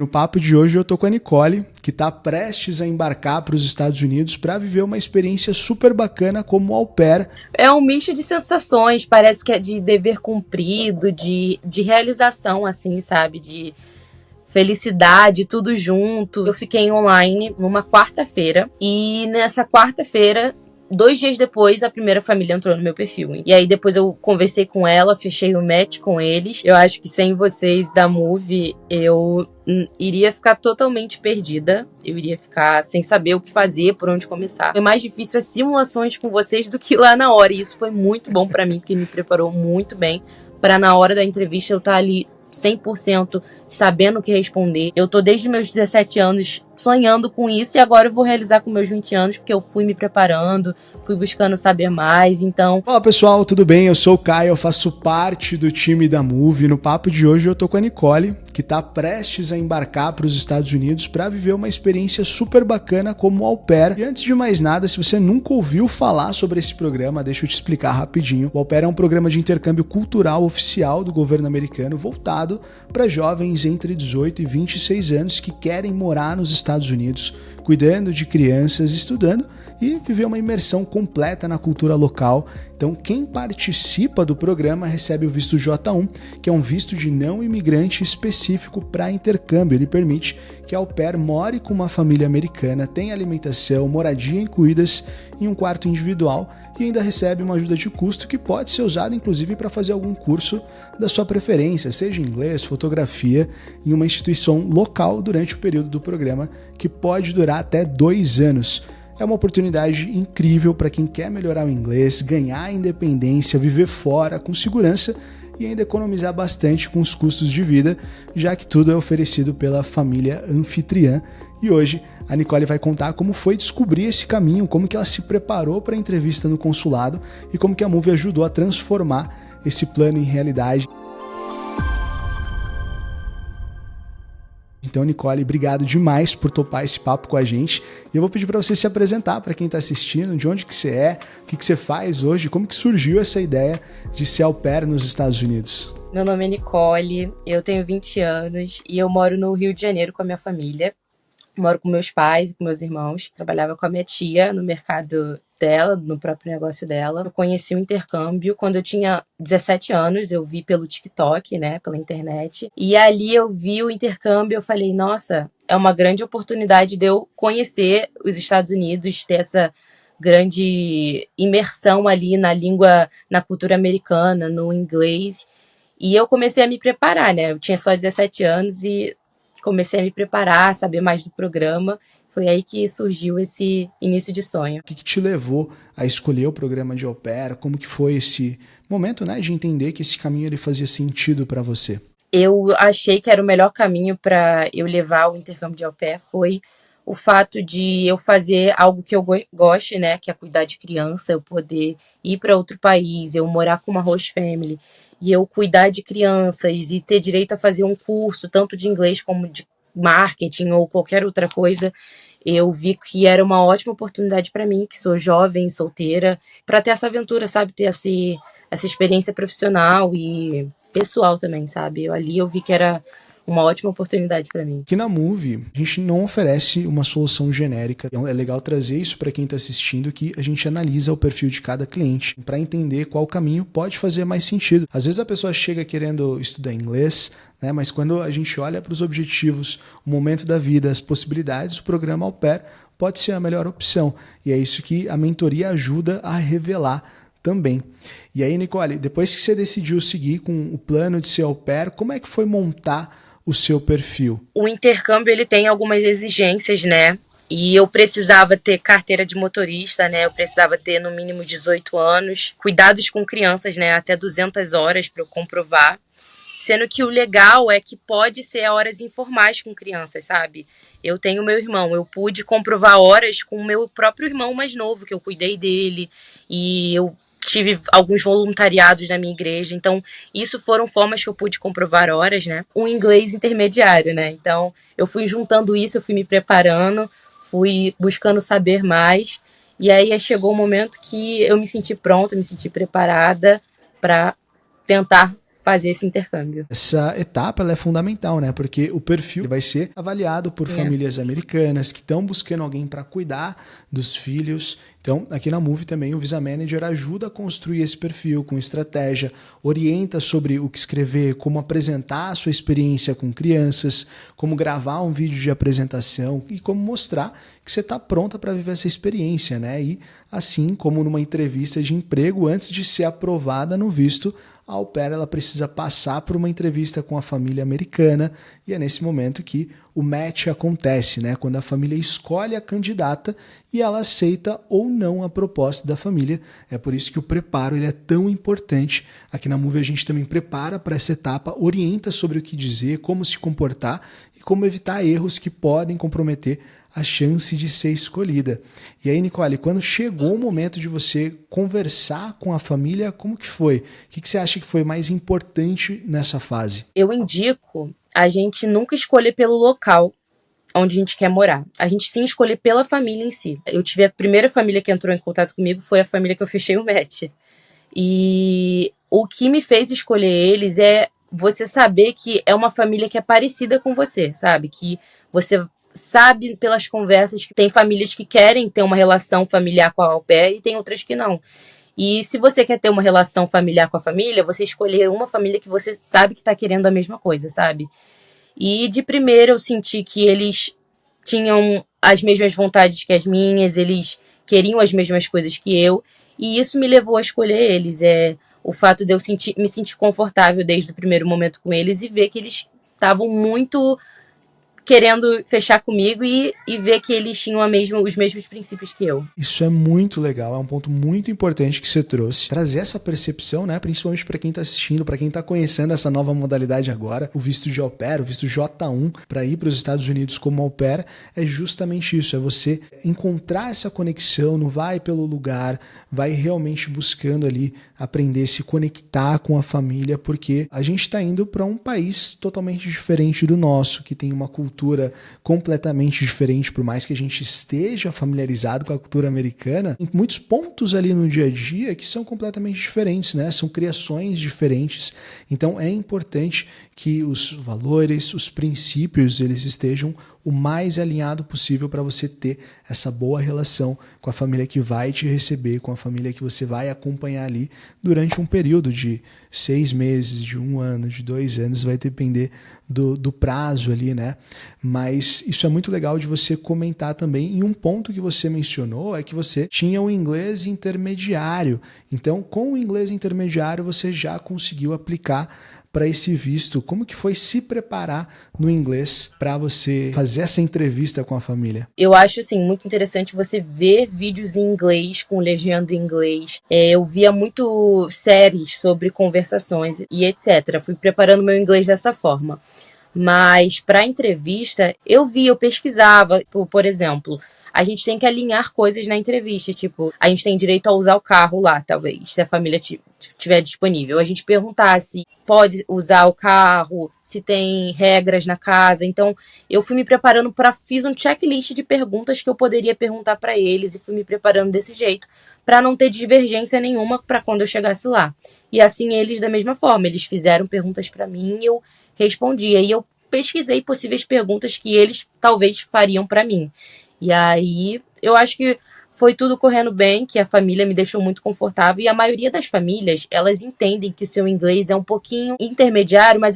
No papo de hoje eu tô com a Nicole, que está prestes a embarcar para os Estados Unidos para viver uma experiência super bacana como au pair. É um misto de sensações, parece que é de dever cumprido, de realização, assim, sabe? De felicidade, tudo junto. Eu fiquei online numa quarta-feira e nessa quarta-feira, 2 dias depois, a primeira família entrou no meu perfil. E aí depois eu conversei com ela, fechei o match com eles. Eu acho que sem vocês da Move, eu iria ficar totalmente perdida. Eu iria ficar sem saber o que fazer, por onde começar. Foi mais difícil as simulações com vocês do que lá na hora. E isso foi muito bom pra mim, porque me preparou muito bem pra na hora da entrevista eu estar ali 100% sabendo o que responder. Eu tô desde meus 17 anos sonhando com isso e agora eu vou realizar com meus 20 anos porque eu fui me preparando, fui buscando saber mais, então... Olá pessoal, tudo bem? Eu sou o Caio, eu faço parte do time da Move. No papo de hoje eu tô com a Nicole, que está prestes a embarcar para os Estados Unidos para viver uma experiência super bacana como au pair. E antes de mais nada, se você nunca ouviu falar sobre esse programa, deixa eu te explicar rapidinho. O au pair é um programa de intercâmbio cultural oficial do governo americano voltado para jovens entre 18 e 26 anos que querem morar nos Estados Unidos, cuidando de crianças, estudando e viver uma imersão completa na cultura local. Então, quem participa do programa recebe o visto J1, que é um visto de não imigrante específico para intercâmbio. Ele permite que a au pair more com uma família americana, tenha alimentação, moradia incluídas em um quarto individual e ainda recebe uma ajuda de custo que pode ser usada inclusive para fazer algum curso da sua preferência, seja inglês, fotografia, em uma instituição local durante o período do programa, que pode durar até 2 anos. É uma oportunidade incrível para quem quer melhorar o inglês, ganhar independência, viver fora com segurança e ainda economizar bastante com os custos de vida, já que tudo é oferecido pela família anfitriã. E hoje a Nicole vai contar como foi descobrir esse caminho, como que ela se preparou para a entrevista no consulado e como que a Move ajudou a transformar esse plano em realidade. Então, Nicole, obrigado demais por topar esse papo com a gente. E eu vou pedir para você se apresentar para quem está assistindo, de onde que você é, o que você faz hoje, como que surgiu essa ideia de ser au pair nos Estados Unidos. Meu nome é Nicole, eu tenho 20 anos e eu moro no Rio de Janeiro com a minha família. Moro com meus pais e com meus irmãos. Trabalhava com a minha tia no mercado dela, no próprio negócio dela. Eu conheci o intercâmbio quando eu tinha 17 anos. Eu vi pelo TikTok, né, pela internet. E ali eu vi o intercâmbio, eu falei, nossa, é uma grande oportunidade de eu conhecer os Estados Unidos, ter essa grande imersão ali na língua, na cultura americana, no inglês. E eu comecei a me preparar, né? Eu tinha só 17 anos e comecei a me preparar, saber mais do programa. Foi aí que surgiu esse início de sonho. O que te levou a escolher o programa de au pair? Como que foi esse momento, né, de entender que esse caminho ele fazia sentido para você? Eu achei que era o melhor caminho para eu levar o intercâmbio de au pair foi o fato de eu fazer algo que eu goste, né, que é cuidar de criança, eu poder ir para outro país, eu morar com uma host family e eu cuidar de crianças e ter direito a fazer um curso, tanto de inglês como de marketing ou qualquer outra coisa. Eu vi que era uma ótima oportunidade para mim, que sou jovem, solteira, para ter essa aventura, sabe? Ter essa experiência profissional e pessoal também, sabe? Ali eu vi que era uma ótima oportunidade para mim. Aqui na Move, a gente não oferece uma solução genérica. É legal trazer isso para quem está assistindo, que a gente analisa o perfil de cada cliente para entender qual caminho pode fazer mais sentido. Às vezes a pessoa chega querendo estudar inglês, né? Mas quando a gente olha para os objetivos, o momento da vida, as possibilidades, o programa au pair pode ser a melhor opção. E é isso que a mentoria ajuda a revelar também. E aí, Nicole, depois que você decidiu seguir com o plano de ser au pair, como é que foi montar o seu perfil? O intercâmbio ele tem algumas exigências, né? E eu precisava ter carteira de motorista, né? Eu precisava ter no mínimo 18 anos, cuidados com crianças, né? Até 200 horas para eu comprovar. Sendo que o legal é que pode ser horas informais com crianças, sabe? Eu tenho meu irmão, eu pude comprovar horas com o meu próprio irmão mais novo, que eu cuidei dele, e eu tive alguns voluntariados na minha igreja, então isso foram formas que eu pude comprovar horas, né? Um inglês intermediário, né? Então eu fui juntando isso, eu fui me preparando, fui buscando saber mais, e aí chegou o momento que eu me senti pronta, me senti preparada para tentar fazer esse intercâmbio. Essa etapa ela é fundamental, né? Porque o perfil vai ser avaliado por famílias americanas que estão buscando alguém para cuidar dos filhos. Então, aqui na Move também o Visa Manager ajuda a construir esse perfil com estratégia, orienta sobre o que escrever, como apresentar a sua experiência com crianças, como gravar um vídeo de apresentação e como mostrar que você está pronta para viver essa experiência, né? E assim como numa entrevista de emprego, antes de ser aprovada no visto, a au pair ela precisa passar por uma entrevista com a família americana e é nesse momento que o match acontece, né? Quando a família escolhe a candidata e ela aceita ou não a proposta da família. É por isso que o preparo ele é tão importante. Aqui na Move a gente também prepara para essa etapa, orienta sobre o que dizer, como se comportar e como evitar erros que podem comprometer a chance de ser escolhida. E aí, Nicole, quando chegou o momento de você conversar com a família, como que foi? O que você acha que foi mais importante nessa fase? Eu indico a gente nunca escolher pelo local onde a gente quer morar. A gente sim escolher pela família em si. Eu tive a primeira família que entrou em contato comigo, foi a família que eu fechei o match. E o que me fez escolher eles é você saber que é uma família que é parecida com você, sabe? Que você sabe pelas conversas que tem famílias que querem ter uma relação familiar com a au pair e tem outras que não. E se você quer ter uma relação familiar com a família, você escolher uma família que você sabe que está querendo a mesma coisa, sabe? E de primeiro eu senti que eles tinham as mesmas vontades que as minhas, eles queriam as mesmas coisas que eu, e isso me levou a escolher eles. O fato de eu me sentir confortável desde o primeiro momento com eles e ver que eles estavam muito querendo fechar comigo e ver que eles tinham os mesmos princípios que eu. Isso é muito legal, é um ponto muito importante que você trouxe. Trazer essa percepção, né, principalmente para quem está assistindo, para quem está conhecendo essa nova modalidade agora, o visto de au pair, o visto J1, para ir para os Estados Unidos como au pair, é justamente isso, é você encontrar essa conexão, não vai pelo lugar, vai realmente buscando ali aprender a se conectar com a família, porque a gente está indo para um país totalmente diferente do nosso, que tem uma cultura completamente diferente, por mais que a gente esteja familiarizado com a cultura americana, em muitos pontos ali no dia a dia que são completamente diferentes, né? São criações diferentes. Então é importante que os valores, os princípios, eles estejam o mais alinhado possível para você ter essa boa relação com a família que vai te receber, com a família que você vai acompanhar ali durante um período de 6 meses, de 1 ano, de 2 anos, vai depender do prazo ali, né? Mas isso é muito legal de você comentar também. E um ponto que você mencionou é que você tinha o inglês intermediário. Então, com o inglês intermediário, você já conseguiu aplicar para esse visto. Como que foi se preparar no inglês para você fazer essa entrevista com a família? Eu acho, assim, muito interessante você ver vídeos em inglês, com legenda em inglês. Eu via muito séries sobre conversações e etc. Fui preparando meu inglês dessa forma. Mas para a entrevista, eu pesquisava, por exemplo, a gente tem que alinhar coisas na entrevista, tipo, a gente tem direito a usar o carro lá, talvez, se a família estiver disponível. A gente perguntar se pode usar o carro, se tem regras na casa. Então, eu fui me preparando fiz um checklist de perguntas que eu poderia perguntar para eles e fui me preparando desse jeito, para não ter divergência nenhuma para quando eu chegasse lá. E assim, eles, da mesma forma, eles fizeram perguntas para mim e eu respondia. E eu pesquisei possíveis perguntas que eles talvez fariam para mim. E aí, eu acho que foi tudo correndo bem, que a família me deixou muito confortável. E a maioria das famílias, elas entendem que o seu inglês é um pouquinho intermediário, mas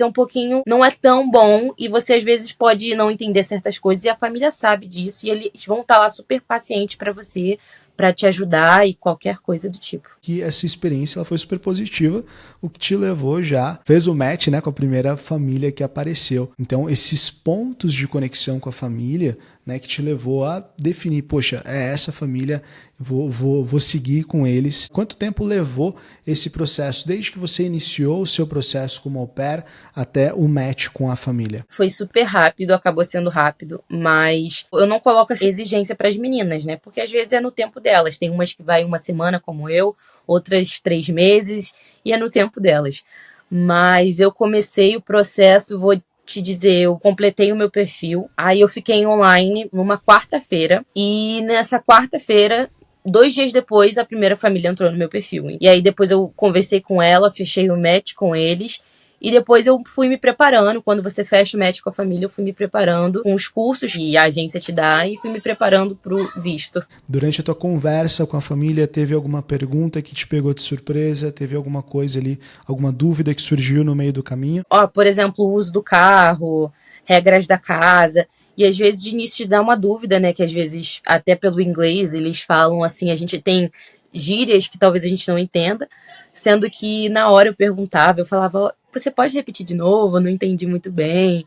não é tão bom. E você, às vezes, pode não entender certas coisas. E a família sabe disso. E eles vão estar lá super pacientes para você, para te ajudar e qualquer coisa do tipo. Que essa experiência ela foi super positiva, o que te levou fez o match, né, com a primeira família que apareceu. Então, esses pontos de conexão com a família, né, que te levou a definir, poxa, é essa família, vou seguir com eles. Quanto tempo levou esse processo, desde que você iniciou o seu processo como au pair até o match com a família? Foi super rápido, acabou sendo rápido, mas eu não coloco essa exigência para as meninas, né? Porque às vezes é no tempo delas. Tem umas que vai 1 semana, como eu, outras 3 meses, e é no tempo delas. Mas eu comecei o processo, vou te dizer, eu completei o meu perfil, aí eu fiquei online numa quarta-feira, e nessa quarta-feira, 2 dias depois, a primeira família entrou no meu perfil. E aí depois eu conversei com ela, fechei o match com eles, E depois eu fui me preparando. Quando você fecha o match com a família, eu fui me preparando com os cursos que a agência te dá e fui me preparando pro visto. Durante a tua conversa com a família, teve alguma pergunta que te pegou de surpresa? Teve alguma coisa ali, alguma dúvida que surgiu no meio do caminho? Por exemplo, o uso do carro, regras da casa. E às vezes de início te dá uma dúvida, né? Que às vezes, até pelo inglês, eles falam assim, a gente tem gírias que talvez a gente não entenda. Sendo que na hora eu perguntava, eu falava, você pode repetir de novo? Eu não entendi muito bem.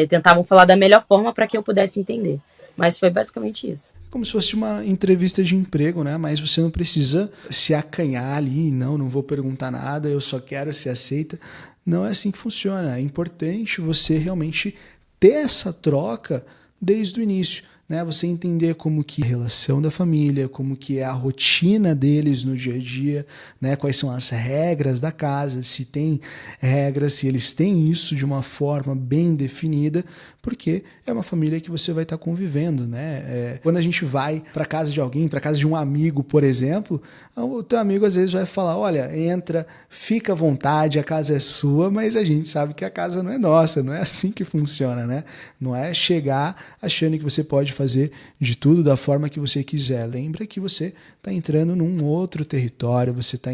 Tentavam falar da melhor forma para que eu pudesse entender. Mas foi basicamente isso. É como se fosse uma entrevista de emprego, né? Mas você não precisa se acanhar ali, não vou perguntar nada, eu só quero ser aceita. Não é assim que funciona. É importante você realmente ter essa troca desde o início. Né, você entender como que é a relação da família, como que é a rotina deles no dia a dia, né, quais são as regras da casa, se tem regras, se eles têm isso de uma forma bem definida, porque é uma família que você vai estar convivendo. Né? Quando a gente vai para casa de alguém, para casa de um amigo, por exemplo, o teu amigo às vezes vai falar, olha, entra, fica à vontade, a casa é sua, mas a gente sabe que a casa não é nossa, não é assim que funciona, né? Não é chegar achando que você pode fazer de tudo da forma que você quiser. Lembra que você está entrando num outro território, você está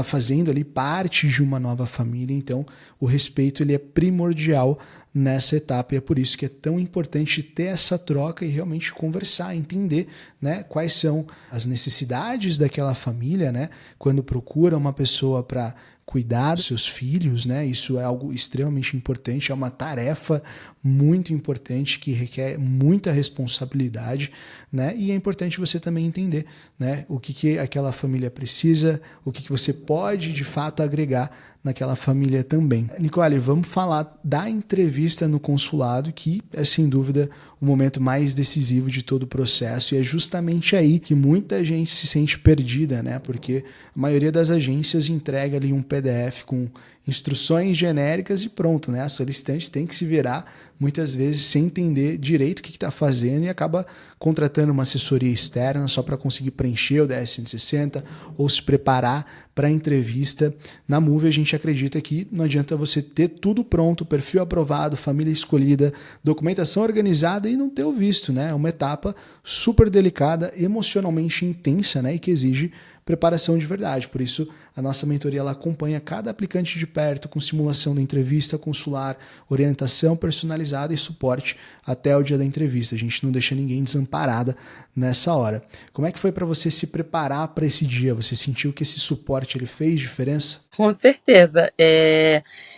fazendo ali parte de uma nova família, então o respeito ele é primordial nessa etapa e é por isso que é tão importante ter essa troca e realmente conversar, entender, né, quais são as necessidades daquela família, né, quando procura uma pessoa para cuidar dos seus filhos, né? Isso é algo extremamente importante, é uma tarefa muito importante que requer muita responsabilidade, né? E é importante você também entender, né, o que aquela família precisa, o que você pode de fato agregar naquela família também. Nicole, vamos falar da entrevista no consulado, que é sem dúvida o momento mais decisivo de todo o processo, e é justamente aí que muita gente se sente perdida, né? Porque a maioria das agências entrega ali um PDF com instruções genéricas e pronto, né? A solicitante tem que se virar muitas vezes sem entender direito o que está fazendo e acaba contratando uma assessoria externa só para conseguir preencher o DS-160 ou se preparar para a entrevista. Na Moove a gente acredita que não adianta você ter tudo pronto, perfil aprovado, família escolhida, documentação organizada e não ter o visto, né? É uma etapa super delicada, emocionalmente intensa, né? E que exige preparação de verdade. Por isso, a nossa mentoria ela acompanha cada aplicante de perto com simulação da entrevista consular, orientação personalizada e suporte até o dia da entrevista. A gente não deixa ninguém desamparada nessa hora. Como é que foi para você se preparar para esse dia? Você sentiu que esse suporte ele fez diferença? Com certeza.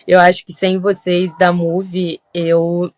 Eu acho que sem vocês da Moove, eu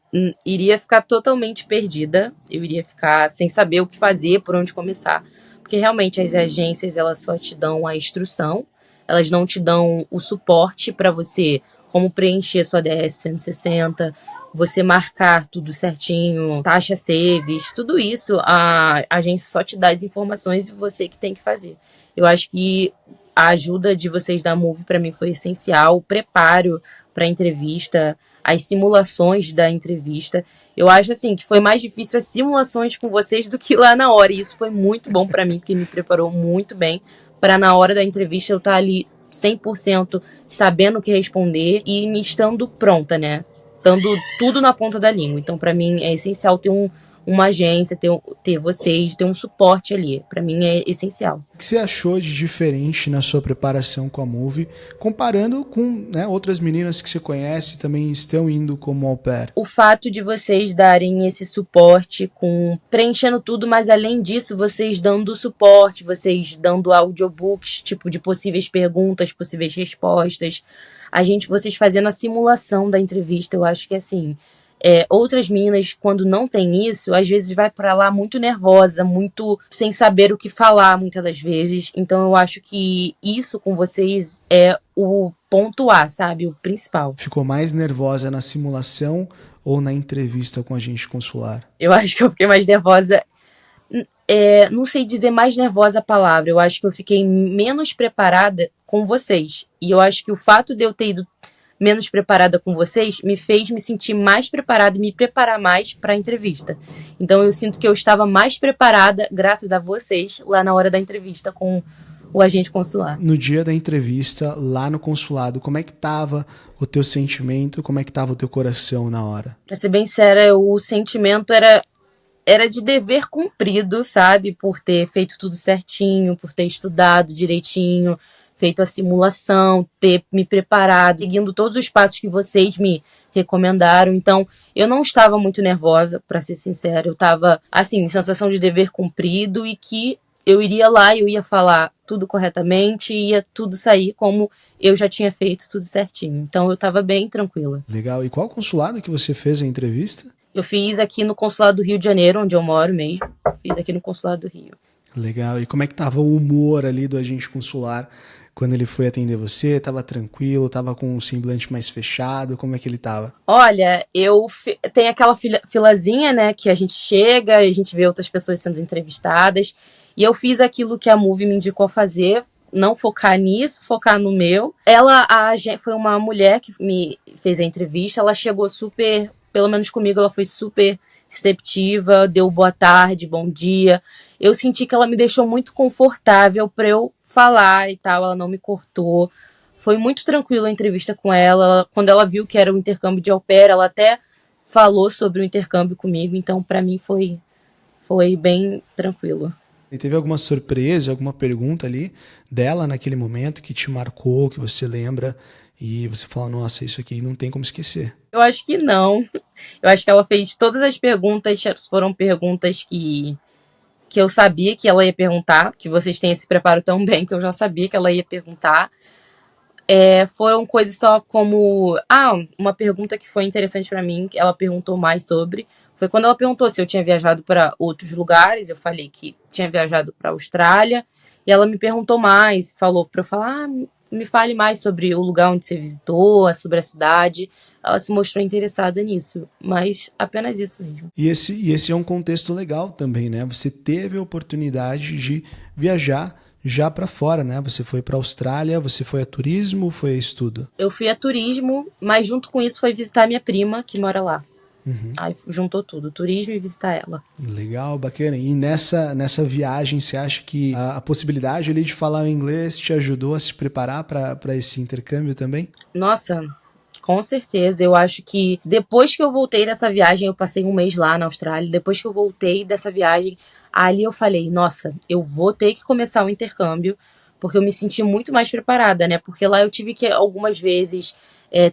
iria ficar totalmente perdida. Eu iria ficar sem saber o que fazer, por onde começar. Porque realmente as agências elas só te dão a instrução, elas não te dão o suporte para você, como preencher sua DS-160, você marcar tudo certinho, taxa Seves, tudo isso a agência só te dá as informações e você que tem que fazer. Eu acho que a ajuda de vocês da Moove para mim foi essencial, o preparo para a entrevista, as simulações da entrevista. Eu acho assim que foi mais difícil as simulações com vocês do que lá na hora. E isso foi muito bom para mim, porque me preparou muito bem para na hora da entrevista eu estar ali 100% sabendo o que responder e me estando pronta, né? Estando tudo na ponta da língua. Então, para mim, é essencial ter uma agência, ter vocês, ter um suporte ali. Para mim é essencial. O que você achou de diferente na sua preparação com a Moove, comparando com, né, outras meninas que você conhece também estão indo como au pair? O fato de vocês darem esse suporte preenchendo tudo, mas além disso, vocês dando suporte, vocês dando audiobooks, tipo, de possíveis perguntas, possíveis respostas. Vocês fazendo a simulação da entrevista, eu acho que assim... outras meninas, quando não tem isso, às vezes vai pra lá muito nervosa, muito sem saber o que falar, muitas das vezes. Então eu acho que isso com vocês é o ponto A, sabe? O principal. Ficou mais nervosa na simulação ou na entrevista com a agente consular? Eu acho que eu fiquei mais nervosa. Não sei dizer mais nervosa a palavra. Eu acho que eu fiquei menos preparada com vocês. E eu acho que o fato de eu ter ido menos preparada com vocês, me fez me sentir mais preparada e me preparar mais para a entrevista. Então eu sinto que eu estava mais preparada graças a vocês lá na hora da entrevista com o agente consular. No dia da entrevista, lá no consulado, como é que tava o teu sentimento, como é que tava o teu coração na hora? Pra ser bem séria, o sentimento era de dever cumprido, sabe? Por ter feito tudo certinho, por ter estudado direitinho, feito a simulação, ter me preparado, seguindo todos os passos que vocês me recomendaram. Então, eu não estava muito nervosa, pra ser sincera. Eu estava, assim, sensação de dever cumprido e que eu iria lá e eu ia falar tudo corretamente e ia tudo sair como eu já tinha feito tudo certinho. Então, eu estava bem tranquila. Legal. E qual consulado que você fez a entrevista? Eu fiz aqui no Consulado do Rio de Janeiro, onde eu moro mesmo. Fiz aqui no Consulado do Rio. Legal. E como é que tava o humor ali do agente consular quando ele foi atender você? Tava tranquilo? Tava com um semblante mais fechado? Como é que ele tava? Olha, tem aquela filazinha, né, que a gente chega, a gente vê outras pessoas sendo entrevistadas. E eu fiz aquilo que a Move me indicou a fazer. Não focar nisso, focar no meu. Foi uma mulher que me fez a entrevista. Ela chegou super... Pelo menos comigo, ela foi super receptiva, deu boa tarde, bom dia. Eu senti que ela me deixou muito confortável para eu falar e tal, ela não me cortou. Foi muito tranquila a entrevista com ela. Quando ela viu que era um intercâmbio de au pair, ela até falou sobre o intercâmbio comigo, então para mim foi bem tranquilo. E teve alguma surpresa, alguma pergunta ali dela naquele momento que te marcou, que você lembra e você fala, nossa, isso aqui não tem como esquecer? Eu acho que não. Eu acho que ela fez todas as perguntas, foram perguntas que eu sabia que ela ia perguntar, que vocês têm esse preparo tão bem que eu já sabia que ela ia perguntar. Foram coisas só como... uma pergunta que foi interessante pra mim, que ela perguntou mais sobre, foi quando ela perguntou se eu tinha viajado para outros lugares. Eu falei que tinha viajado para a Austrália, e ela me perguntou mais, falou pra eu falar, me fale mais sobre o lugar onde você visitou, sobre a cidade. Ela se mostrou interessada nisso, mas apenas isso mesmo. E esse é um contexto legal também, né? Você teve a oportunidade de viajar já para fora, né? Você foi para a Austrália, você foi a turismo, foi a estudo? Eu fui a turismo, mas junto com isso foi visitar minha prima, que mora lá. Aí juntou tudo, turismo e visitar ela. Legal, bacana. E nessa viagem, você acha que a possibilidade ali de falar o inglês te ajudou a se preparar para esse intercâmbio também? Nossa, com certeza. Eu acho que depois que eu voltei dessa viagem, eu passei um mês lá na Austrália, depois que eu voltei dessa viagem, ali eu falei, nossa, eu vou ter que começar o intercâmbio, porque eu me senti muito mais preparada, né? Porque lá eu tive que algumas vezes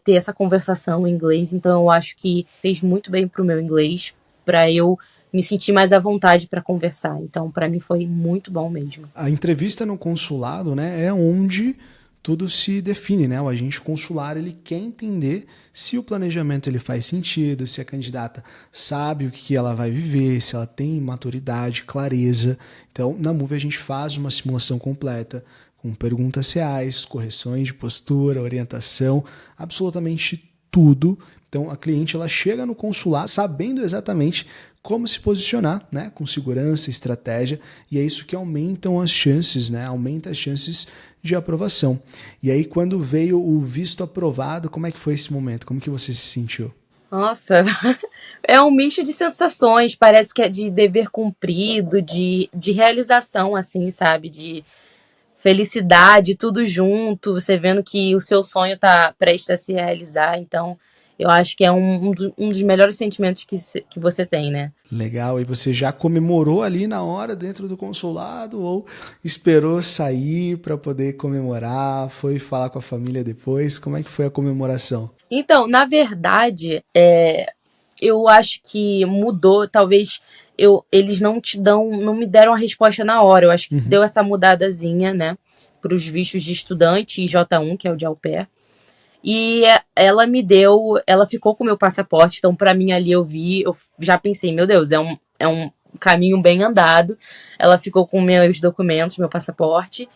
ter essa conversação em inglês, então eu acho que fez muito bem pro meu inglês, para eu me sentir mais à vontade para conversar. Então, para mim foi muito bom mesmo. A entrevista no consulado, né, é onde tudo se define, né? O agente consular, ele quer entender se o planejamento ele faz sentido, se a candidata sabe o que ela vai viver, se ela tem maturidade, clareza. Então, na Move a gente faz uma simulação completa, com perguntas reais, correções de postura, orientação, absolutamente tudo. Então, a cliente ela chega no consulado sabendo exatamente como se posicionar, né, com segurança, estratégia, e é isso que aumentam as chances, né, aumenta as chances de aprovação. E aí, quando veio o visto aprovado, como é que foi esse momento? Como que você se sentiu? Nossa, é um misto de sensações, parece que é de dever cumprido, de realização, assim, sabe, de felicidade, tudo junto, você vendo que o seu sonho tá prestes a se realizar. Então eu acho que é um dos melhores sentimentos que você tem, né? Legal, e você já comemorou ali na hora dentro do consulado ou esperou sair para poder comemorar, foi falar com a família depois? Como é que foi a comemoração? Então, na verdade, eu acho que mudou, talvez eles não me deram a resposta na hora. Eu acho que deu essa mudadazinha, né, para os vistos de estudante e J1, que é o de au pair. E ela ficou com o meu passaporte, então pra mim ali eu já pensei, meu Deus, é um caminho bem andado. Ela ficou com meus documentos, meu passaporte,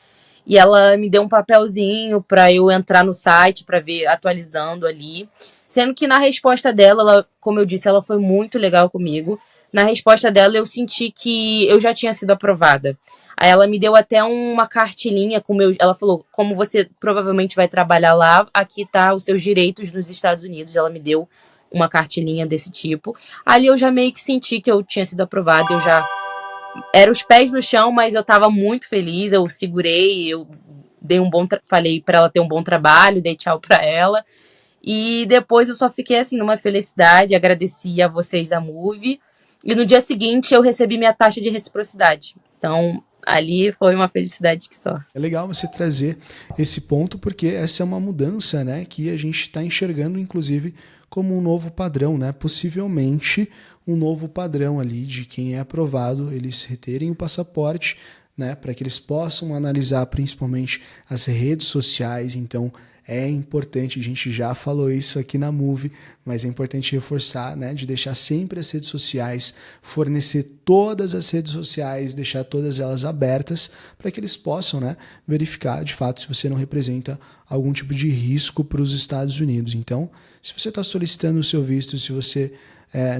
e ela me deu um papelzinho pra eu entrar no site pra ver, atualizando ali. Sendo que na resposta dela, como eu disse, ela foi muito legal comigo. Na resposta dela eu senti que eu já tinha sido aprovada. Aí ela me deu até uma cartilinha ela falou, como você provavelmente vai trabalhar lá, aqui tá os seus direitos nos Estados Unidos. Ela me deu uma cartilinha desse tipo. Ali eu já meio que senti que eu tinha sido aprovada, eu já Era os pés no chão, mas eu tava muito feliz, eu segurei, eu dei falei pra ela ter um bom trabalho, dei tchau pra ela. E depois eu só fiquei assim numa felicidade, agradeci a vocês da Move. E no dia seguinte eu recebi minha taxa de reciprocidade. Então, ali foi uma felicidade que só. É legal você trazer esse ponto, porque essa é uma mudança, né, que a gente está enxergando, inclusive, como um novo padrão, né? Possivelmente um novo padrão ali de quem é aprovado, eles reterem o passaporte, né, para que eles possam analisar principalmente as redes sociais. Então, é importante, a gente já falou isso aqui na Move, mas é importante reforçar, né, de deixar sempre as redes sociais, fornecer todas as redes sociais, deixar todas elas abertas para que eles possam, né, verificar de fato se você não representa algum tipo de risco para os Estados Unidos. Então, se você está solicitando o seu visto, se você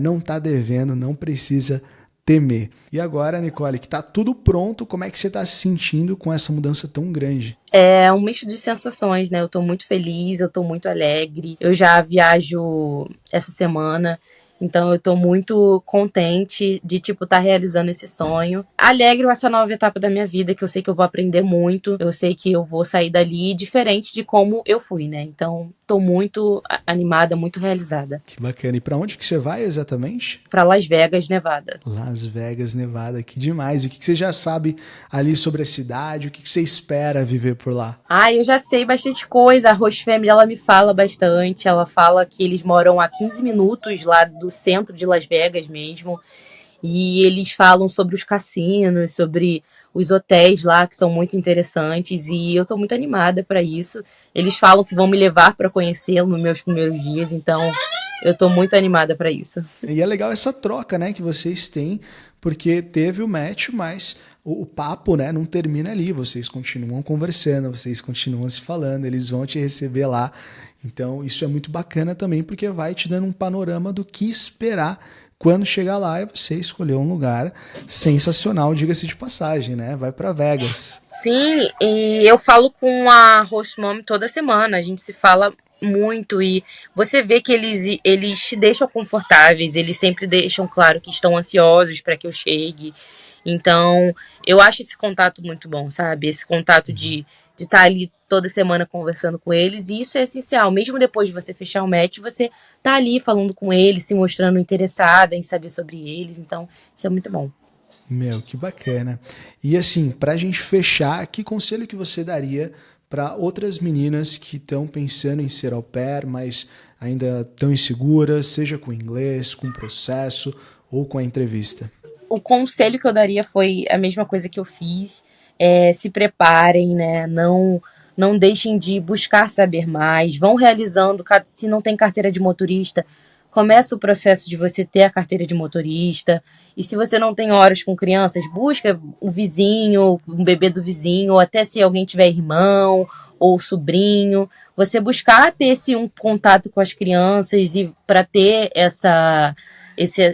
não está devendo, não precisa temer. E agora, Nicole, que está tudo pronto, como é que você está se sentindo com essa mudança tão grande? É um misto de sensações, né? Eu tô muito feliz, eu tô muito alegre. Eu já viajo essa semana, então eu tô muito contente de, tipo, tá realizando esse sonho. Alegre com essa nova etapa da minha vida, que eu sei que eu vou aprender muito. Eu sei que eu vou sair dali diferente de como eu fui, né? Então, tô muito animada, muito realizada. Que bacana. E para onde que você vai exatamente? Para Las Vegas, Nevada. Las Vegas, Nevada, que demais. E o que você já sabe ali sobre a cidade? O que você espera viver por lá? Eu já sei bastante coisa. A Host Family, ela me fala bastante. Ela fala que eles moram a 15 minutos lá do centro de Las Vegas mesmo. E eles falam sobre os cassinos, sobre os hotéis lá, que são muito interessantes. E eu tô muito animada para isso. Eles falam que vão me levar para conhecê-lo nos meus primeiros dias. Então, eu tô muito animada para isso. E é legal essa troca, né, que vocês têm, porque teve o match, mas o papo, né, não termina ali. Vocês continuam conversando, vocês continuam se falando, eles vão te receber lá. Então, isso é muito bacana também, porque vai te dando um panorama do que esperar quando chegar lá e você escolher um lugar sensacional, diga-se de passagem, né? Vai para Vegas. Sim, e eu falo com a Host Mom toda semana, a gente se fala muito e você vê que eles te deixam confortáveis, eles sempre deixam claro que estão ansiosos para que eu chegue. Então, eu acho esse contato muito bom, sabe? Esse contato de estar ali toda semana conversando com eles, e isso é essencial. Mesmo depois de você fechar o match, você tá ali falando com eles, se mostrando interessada em saber sobre eles. Então, isso é muito bom. Meu, que bacana. E assim, pra gente fechar, que conselho que você daria para outras meninas que estão pensando em ser au pair, mas ainda estão inseguras, seja com inglês, com o processo ou com a entrevista? O conselho que eu daria foi a mesma coisa que eu fiz. Se preparem, né? Não deixem de buscar saber mais. Vão realizando, se não tem carteira de motorista, começa o processo de você ter a carteira de motorista. E se você não tem horas com crianças, busca o vizinho, um bebê do vizinho, ou até se alguém tiver irmão ou sobrinho. Você buscar ter um contato com as crianças e para ter essa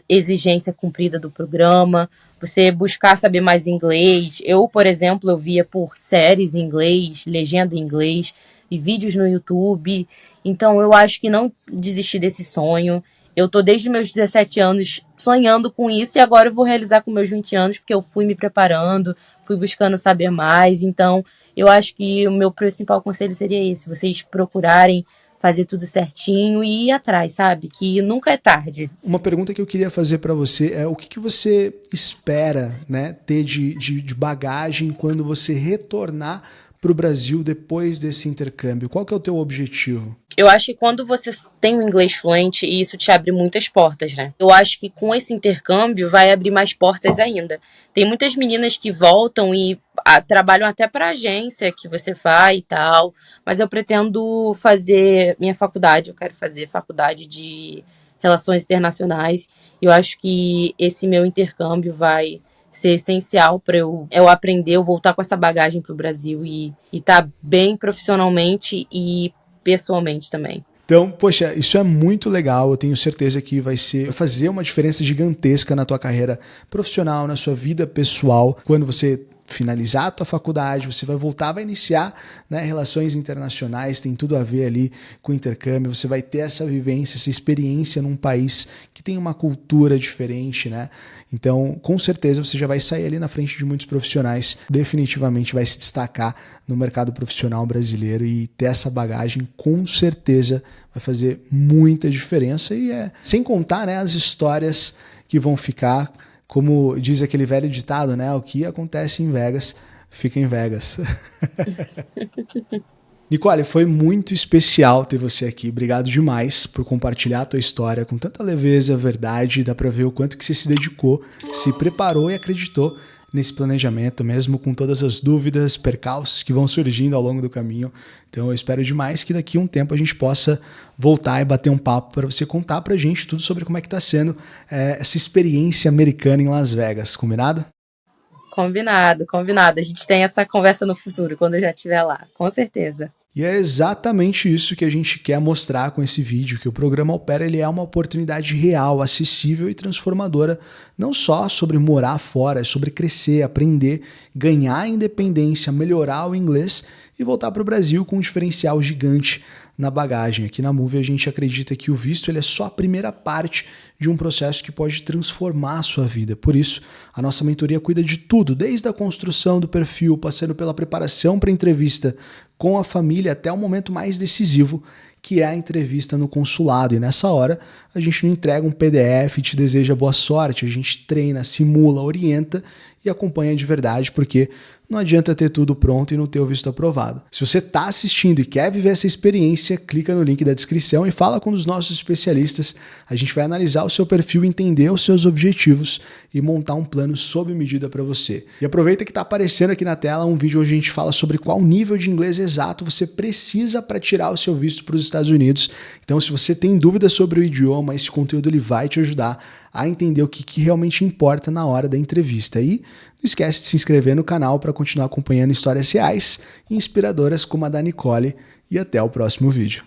exigência cumprida do programa. Você buscar saber mais inglês. Eu, por exemplo, eu via por séries em inglês, legenda em inglês e vídeos no YouTube. Então, eu acho que não desistir desse sonho. Eu tô desde meus 17 anos sonhando com isso e agora eu vou realizar com meus 20 anos porque eu fui me preparando, fui buscando saber mais. Então, eu acho que o meu principal conselho seria esse. Vocês procurarem fazer tudo certinho e ir atrás, sabe? Que nunca é tarde. Uma pergunta que eu queria fazer para você é o que você espera, né, ter de bagagem quando você retornar para o Brasil depois desse intercâmbio? Qual que é o teu objetivo? Eu acho que quando você tem um inglês fluente, isso te abre muitas portas, né? Eu acho que com esse intercâmbio vai abrir mais portas ainda. Tem muitas meninas que voltam e trabalham até para agência que você vai e tal, mas eu pretendo fazer minha faculdade, eu quero fazer faculdade de Relações Internacionais. Eu acho que esse meu intercâmbio vai ser essencial para eu aprender, eu voltar com essa bagagem para o Brasil e tá bem profissionalmente e pessoalmente também. Então, poxa, isso é muito legal, eu tenho certeza que vai fazer uma diferença gigantesca na tua carreira profissional, na sua vida pessoal, quando você finalizar a tua faculdade, você vai voltar, vai iniciar, né, relações internacionais, tem tudo a ver ali com intercâmbio, você vai ter essa vivência, essa experiência num país que tem uma cultura diferente, né? Então, com certeza você já vai sair ali na frente de muitos profissionais, definitivamente vai se destacar no mercado profissional brasileiro e ter essa bagagem com certeza vai fazer muita diferença e sem contar, né, as histórias que vão ficar, como diz aquele velho ditado, né, o que acontece em Vegas, fica em Vegas. Nicole, foi muito especial ter você aqui. Obrigado demais por compartilhar a tua história com tanta leveza, verdade. Dá pra ver o quanto que você se dedicou, se preparou e acreditou nesse planejamento, mesmo com todas as dúvidas, percalços que vão surgindo ao longo do caminho. Então eu espero demais que daqui a um tempo a gente possa voltar e bater um papo para você contar pra gente tudo sobre como é que tá sendo essa experiência americana em Las Vegas. Combinado? Combinado, combinado. A gente tem essa conversa no futuro, quando eu já estiver lá, com certeza. E é exatamente isso que a gente quer mostrar com esse vídeo, que o programa Au Pair, ele é uma oportunidade real, acessível e transformadora, não só sobre morar fora, é sobre crescer, aprender, ganhar independência, melhorar o inglês e voltar para o Brasil com um diferencial gigante na bagagem. Aqui na Moove a gente acredita que o visto ele é só a primeira parte de um processo que pode transformar a sua vida. Por isso, a nossa mentoria cuida de tudo, desde a construção do perfil, passando pela preparação para a entrevista com a família até o momento mais decisivo, que é a entrevista no consulado. E nessa hora, a gente não entrega um PDF e te deseja boa sorte, a gente treina, simula, orienta e acompanha de verdade, porque não adianta ter tudo pronto e não ter o visto aprovado. Se você está assistindo e quer viver essa experiência, clica no link da descrição e fala com um dos nossos especialistas. A gente vai analisar o seu perfil, entender os seus objetivos e montar um plano sob medida para você. E aproveita que está aparecendo aqui na tela um vídeo onde a gente fala sobre qual nível de inglês exato você precisa para tirar o seu visto para os Estados Unidos. Então, se você tem dúvidas sobre o idioma, esse conteúdo ele vai te ajudar a entender o que realmente importa na hora da entrevista. E não esquece de se inscrever no canal para continuar acompanhando histórias reais e inspiradoras como a da Nicole. E até o próximo vídeo.